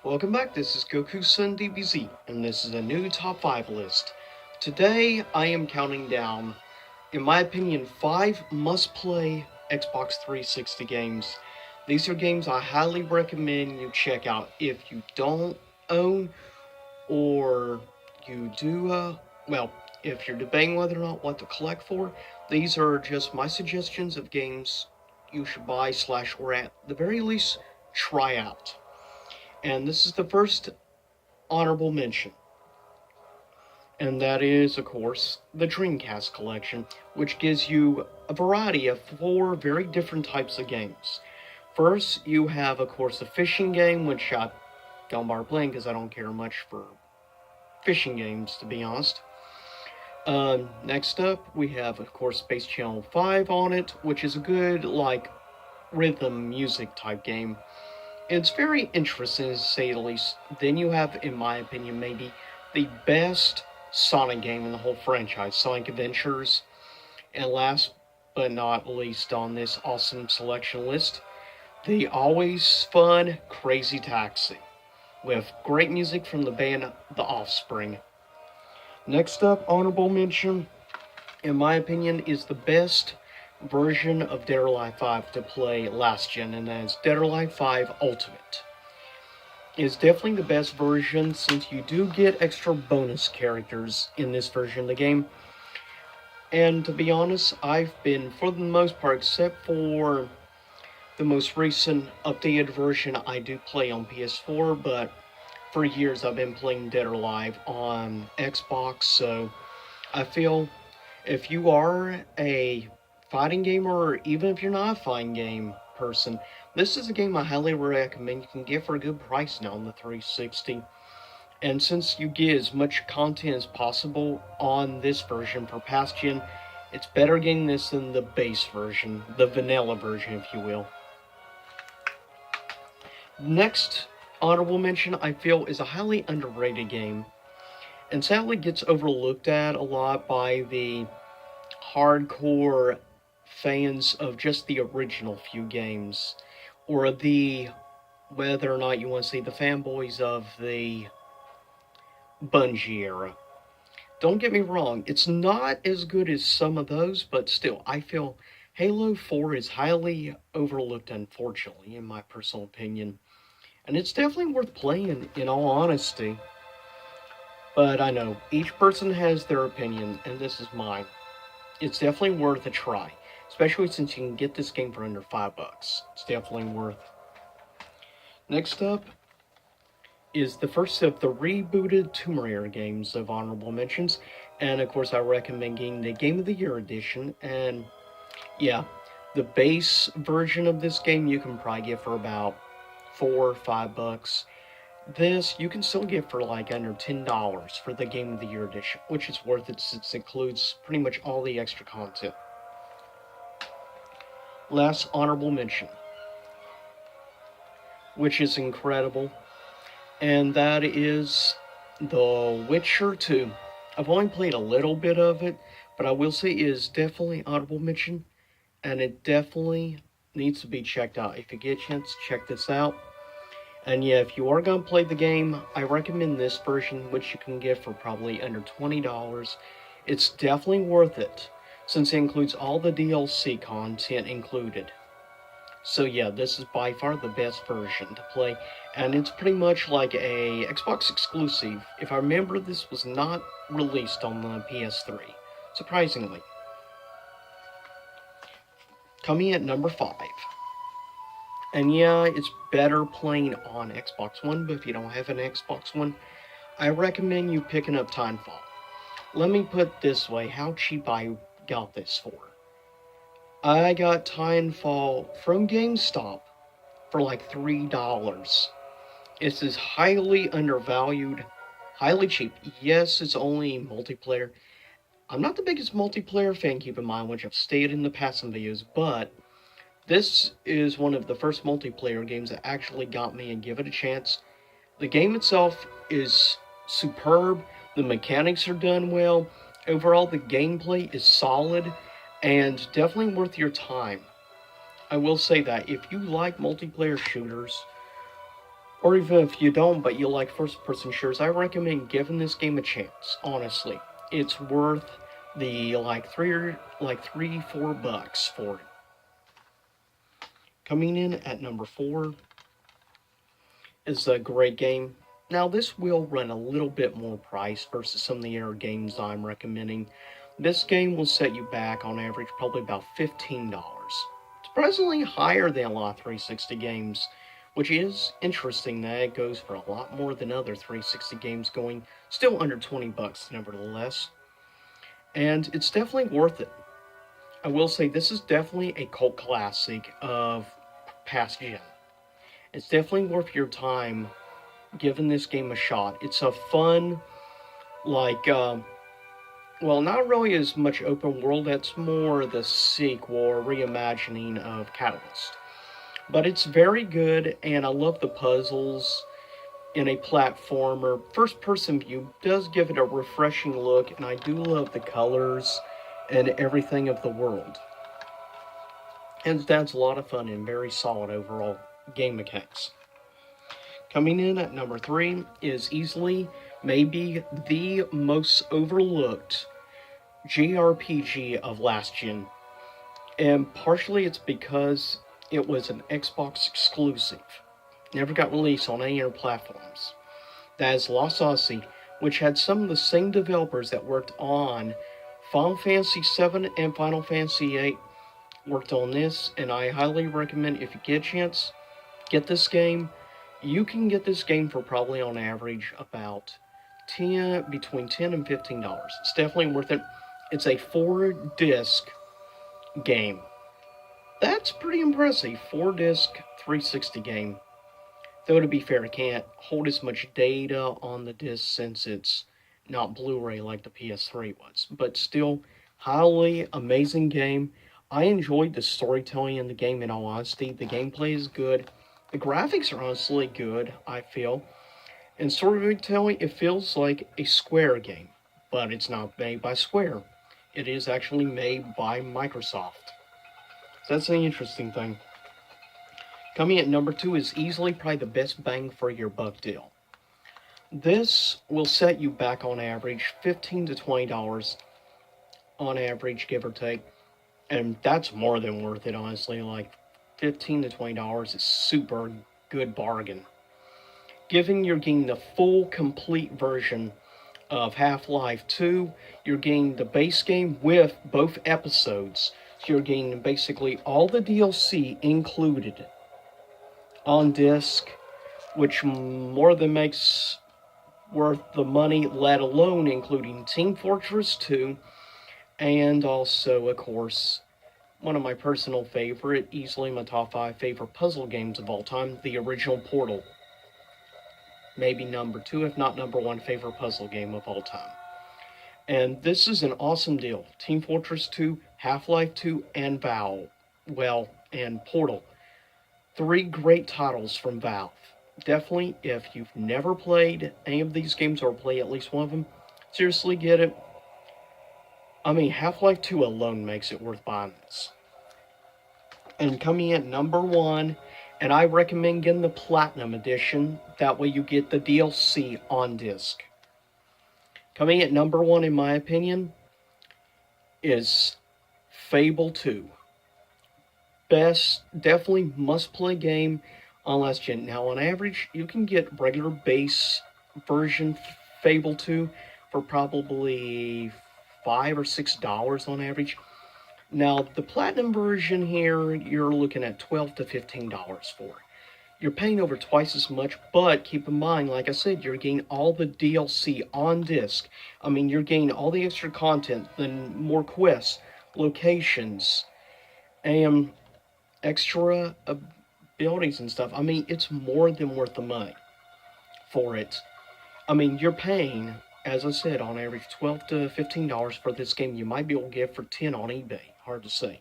Welcome back, this is Goku-san DBZ, and this is a new top 5 list. Today, I am counting down, in my opinion, 5 must-play Xbox 360 games. These are games I highly recommend you check out if you don't own, or you do, well, if you're debating whether or not what to collect for. These are just my suggestions of games you should buy or at the very least, try out. And this is the first honorable mention. And that is, of course, the Dreamcast Collection, which gives you a variety of 4 very different types of games. First, you have, of course, the fishing game, which I've gone by playing because I don't care much for fishing games, to be honest. Next up, we have, of course, Space Channel 5 on it, which is a good, rhythm music type game. It's very interesting, to say the least. Then you have, in my opinion, maybe the best Sonic game in the whole franchise, Sonic Adventures. And last but not least on this awesome selection list, the always fun Crazy Taxi, with great music from the band The Offspring. Next up, honorable mention, in my opinion, is the best version of Dead or Alive 5 to play last gen, and that is Dead or Alive 5 Ultimate. It's definitely the best version since you do get extra bonus characters in this version of the game. And to be honest, I've been, for the most part, except for the most recent updated version, I do play on PS4, but for years I've been playing Dead or Alive on Xbox, so I feel if you are a fighting gamer, or even if you're not a fighting game person, this is a game I highly recommend you can get for a good price now on the 360. And since you get as much content as possible on this version for past gen, it's better getting this than the base version, the vanilla version, if you will. Next honorable mention, I feel, is a highly underrated game, and sadly gets overlooked at a lot by the hardcore fans of just the original few games, or the, whether or not you want to say, the fanboys of the Bungie era. Don't get me wrong, it's not as good as some of those, but still, I feel Halo 4 is highly overlooked, unfortunately, in my personal opinion. And it's definitely worth playing, in all honesty. But I know, each person has their opinion, and this is mine. It's definitely worth a try, especially since you can get this game for under $5. It's definitely worth. Next up is the first of the rebooted Tomb Raider games of honorable mentions, and of course I recommend getting the Game of the Year edition. And yeah, the base version of this game you can probably get for about $4 or $5. This you can still get for like under $10 for the Game of the Year edition, which is worth it since it includes pretty much all the extra content. Last honorable mention, which is incredible, and that is The Witcher 2. I've only played a little bit of it, but I will say it is definitely honorable mention, and it definitely needs to be checked out. If you get a chance, check this out. And yeah, if you are going to play the game, I recommend this version, which you can get for probably under $20. It's definitely worth it, since it includes all the DLC content included. So yeah, this is by far the best version to play, and it's pretty much like a Xbox exclusive. If I remember, this was not released on the PS3, surprisingly. Coming at number 5. And yeah, it's better playing on Xbox One, but if you don't have an Xbox One, I recommend you picking up Timefall. Let me put it this way, how cheap I got this for. I got Timefall from GameStop for like $3. It's is highly undervalued, highly cheap. Yes, it's only multiplayer. I'm not the biggest multiplayer fan, keep in mind, which I've stated in the past in videos, but this is one of the first multiplayer games that actually got me and give it a chance. The game itself is superb, the mechanics are done well, overall the gameplay is solid, and definitely worth your time. I will say that if you like multiplayer shooters, Or even if you don't, but you like first-person shooters, I recommend giving this game a chance. Honestly, it's worth the like 4 bucks for it. Coming in at number 4 is a great game. Now, this will run a little bit more price versus some of the other games I'm recommending. This game will set you back on average probably about $15. Surprisingly higher than a lot of 360 games, which is interesting that it goes for a lot more than other 360 games, going still under 20 bucks nevertheless. And it's definitely worth it. I will say this is definitely a cult classic of past gen. It's definitely worth your time giving this game a shot. It's a fun, like, well, not really as much open world. That's more the sequel or reimagining of Catalyst. But it's very good, and I love the puzzles in a platformer. First person view does give it a refreshing look, and I do love the colors and everything of the world. And that's a lot of fun and very solid overall game mechanics. Coming in at number 3 is easily maybe the most overlooked JRPG of last gen. And partially it's because it was an Xbox exclusive. Never got released on any other platforms. That is Lost Odyssey, which had some of the same developers that worked on Final Fantasy VII and Final Fantasy VIII worked on this, and I highly recommend if you get a chance, get this game. You can get this game for probably on average about between $10 and $15. It's definitely worth it. It's a 4-disc game. That's pretty impressive. 4-disc 360 game. Though to be fair, it can't hold as much data on the disc since it's not Blu-ray like the PS3 was. But still, highly amazing game. I enjoyed the storytelling in the game, in all honesty. The gameplay is good. The graphics are honestly good, I feel. And storytelling, it feels like a Square game. But it's not made by Square. It is actually made by Microsoft. So that's an interesting thing. Coming at number 2 is easily probably the best bang for your buck deal. This will set you back on average $15 to $20 on average, give or take. And that's more than worth it, honestly. Like $15 to $20 is super good bargain. Given you're getting the full complete version of Half-Life 2, you're getting the base game with both episodes. So you're getting basically all the DLC included on disc, which more than makes worth the money, let alone including Team Fortress 2, and also, of course, one of my personal favorite, easily my top 5 favorite puzzle games of all time, the original Portal. Maybe number 2, if not number 1 favorite puzzle game of all time. And this is an awesome deal. Team Fortress 2, Half-Life 2, and Valve. Well, and Portal. 3 great titles from Valve. Definitely, if you've never played any of these games or play at least one of them, seriously get it. I mean, Half-Life 2 alone makes it worth buying this. And coming in at number 1, and I recommend getting the Platinum Edition, that way you get the DLC on disc. Coming at number 1, in my opinion, is Fable 2. Best, definitely must-play game on last gen. Now, on average, you can get regular base version Fable 2 for probably $5 or $6 on average. Now, the Platinum version here, you're looking at $12 to $15 for. You're paying over twice as much, but keep in mind, like I said, you're getting all the DLC on disc. I mean, you're getting all the extra content, the more quests, locations, and extra abilities and stuff. I mean, it's more than worth the money for it. I mean, you're paying, as I said, on average $12 to $15 for this game. You might be able to get for $10 on eBay. Hard to say.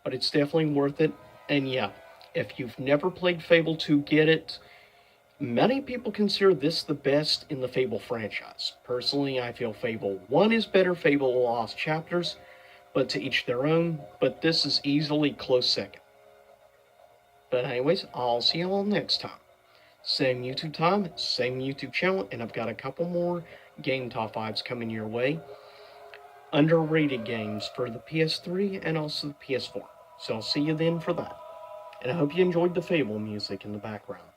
But it's definitely worth it. And yeah, if you've never played Fable 2, get it. Many people consider this the best in the Fable franchise. Personally, I feel Fable 1 is better, Fable Lost Chapters, but to each their own. But this is easily close second. But anyways, I'll see you all next time. Same YouTube time, same YouTube channel, and I've got a couple more game top 5s coming your way. Underrated games for the PS3 and also the PS4. So I'll see you then for that. And I hope you enjoyed the Fable music in the background.